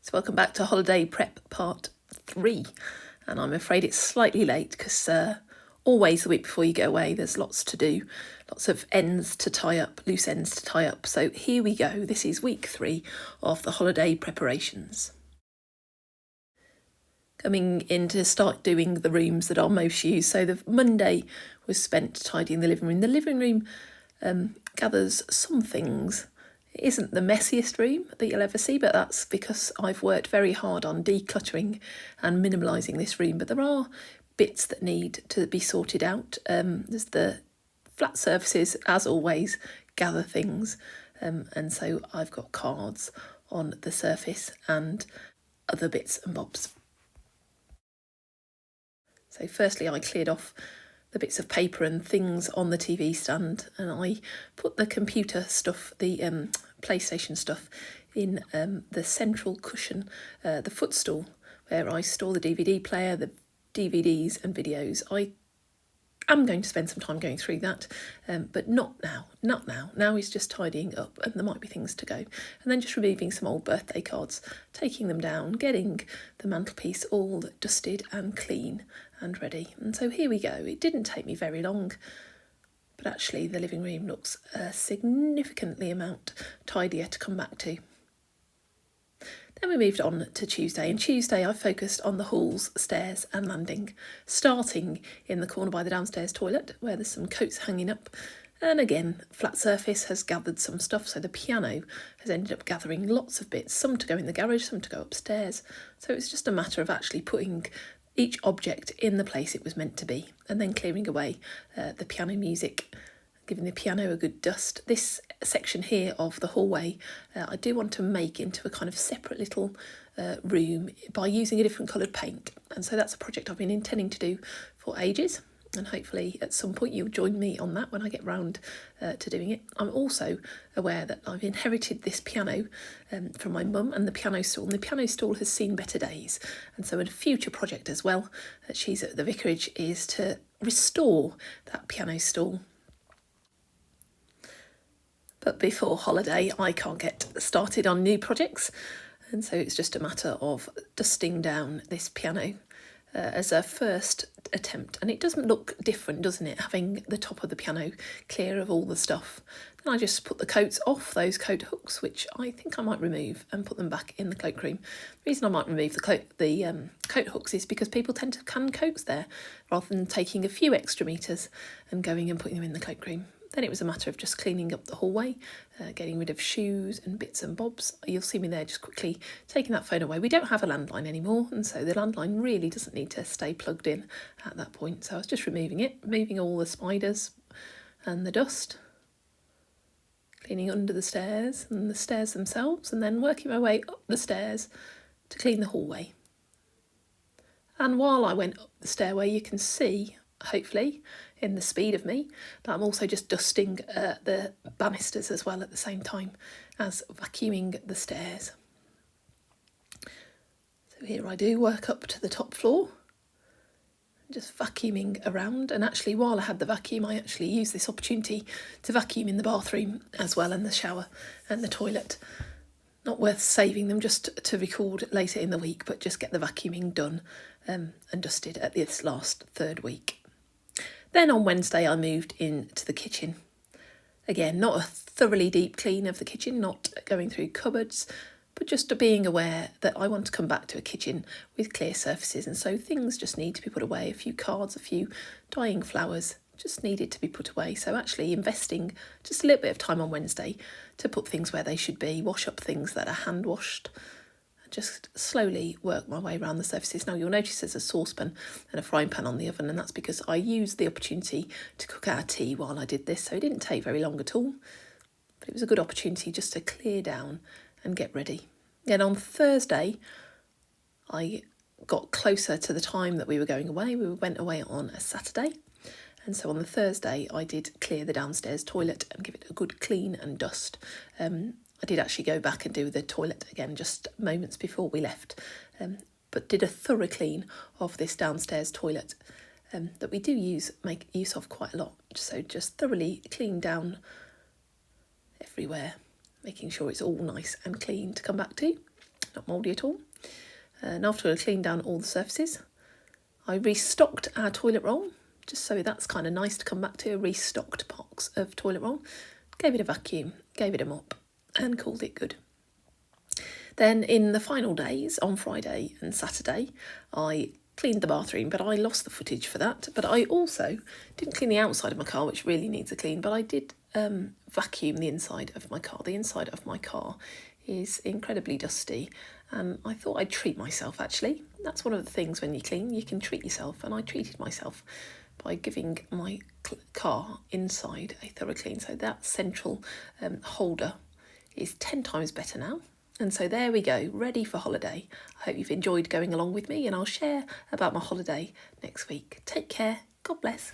So welcome back to Holiday Prep Part 3, and I'm afraid it's slightly late because always the week before you go away there's lots to do, lots of ends to tie up, loose ends to tie up. So here we go, this is week 3 of the holiday preparations. Coming in to start doing the rooms that are most used. So the Monday was spent tidying the living room. The living room gathers some things. It isn't the messiest room that you'll ever see, but that's because I've worked very hard on decluttering and minimalising this room. But there are bits that need to be sorted out. There's the flat surfaces, as always, gather things. And so I've got cards on the surface and other bits and bobs. So firstly, I cleared off the bits of paper and things on the TV stand, and I put the computer stuff, the PlayStation stuff, in the central cushion, the footstool, where I store the DVD player, the DVDs and videos. I'm going to spend some time going through that, but not now. Now is just tidying up, and there might be things to go. And then just removing some old birthday cards, taking them down, getting the mantelpiece all dusted and clean and ready. And so here we go. It didn't take me very long, but actually the living room looks significantly amount tidier to come back to. Then we moved on to Tuesday, and Tuesday I focused on the halls, stairs and landing, starting in the corner by the downstairs toilet where there's some coats hanging up. And again, flat surface has gathered some stuff, so the piano has ended up gathering lots of bits, some to go in the garage, some to go upstairs. So it's just a matter of actually putting each object in the place it was meant to be, and then clearing away the piano music, giving the piano a good dust. This section here of the hallway I do want to make into a kind of separate little room by using a different coloured paint, and so that's a project I've been intending to do for ages, and hopefully at some point you'll join me on that when I get round to doing it. I'm also aware that I've inherited this piano from my mum and the piano stool, and the piano stool has seen better days, and so a future project as well that she's at the vicarage is to restore that piano stool. But before holiday, I can't get started on new projects, and so it's just a matter of dusting down this piano as a first attempt. And it doesn't look different, doesn't it, having the top of the piano clear of all the stuff. Then I just put the coats off those coat hooks, which I think I might remove, and put them back in the cloakroom. The reason I might remove the coat hooks is because people tend to can coats there rather than taking a few extra metres and going and putting them in the cloakroom. Then it was a matter of just cleaning up the hallway, getting rid of shoes and bits and bobs. You'll see me there just quickly taking that phone away. We don't have a landline anymore, and so the landline really doesn't need to stay plugged in at that point. So I was just removing it, removing all the spiders and the dust, cleaning under the stairs and the stairs themselves, and then working my way up the stairs to clean the hallway. And while I went up the stairway, you can see, hopefully, in the speed of me, that I'm also just dusting the banisters as well at the same time as vacuuming the stairs. So here I do work up to the top floor, just vacuuming around. And actually, while I had the vacuum, I actually used this opportunity to vacuum in the bathroom as well, and the shower and the toilet. Not worth saving them just to record later in the week, but just get the vacuuming done and dusted at this last third week. Then on Wednesday I moved into the kitchen. Again, not a thoroughly deep clean of the kitchen, not going through cupboards, but just being aware that I want to come back to a kitchen with clear surfaces, and so things just need to be put away. A few cards, a few dying flowers just needed to be put away. So actually investing just a little bit of time on Wednesday to put things where they should be, wash up things that are hand washed, just slowly work my way around the surfaces. Now you'll notice there's a saucepan and a frying pan on the oven, and that's because I used the opportunity to cook our tea while I did this, so it didn't take very long at all, but it was a good opportunity just to clear down and get ready. Then on Thursday I got closer to the time that we were going away. We went away on a Saturday, and so on the Thursday I did clear the downstairs toilet and give it a good clean and dust. I did actually go back and do the toilet again just moments before we left, but did a thorough clean of this downstairs toilet that we do make use of quite a lot. So just thoroughly clean down everywhere, making sure it's all nice and clean to come back to. not mouldy at all. And after I cleaned down all the surfaces, I restocked our toilet roll, just so that's kind of nice to come back to, a restocked box of toilet roll. Gave it a vacuum, gave it a mop, and called it good. Then in the final days, on Friday and Saturday, I cleaned the bathroom, but I lost the footage for that. But I also didn't clean the outside of my car, which really needs a clean, but I did vacuum the inside of my car. The inside of my car is incredibly dusty. I thought I'd treat myself, actually. That's one of the things when you clean, you can treat yourself, and I treated myself by giving my car inside a thorough clean. So that central holder is 10 times better now. And so there we go, ready for holiday. I hope you've enjoyed going along with me, and I'll share about my holiday next week. Take care. God bless.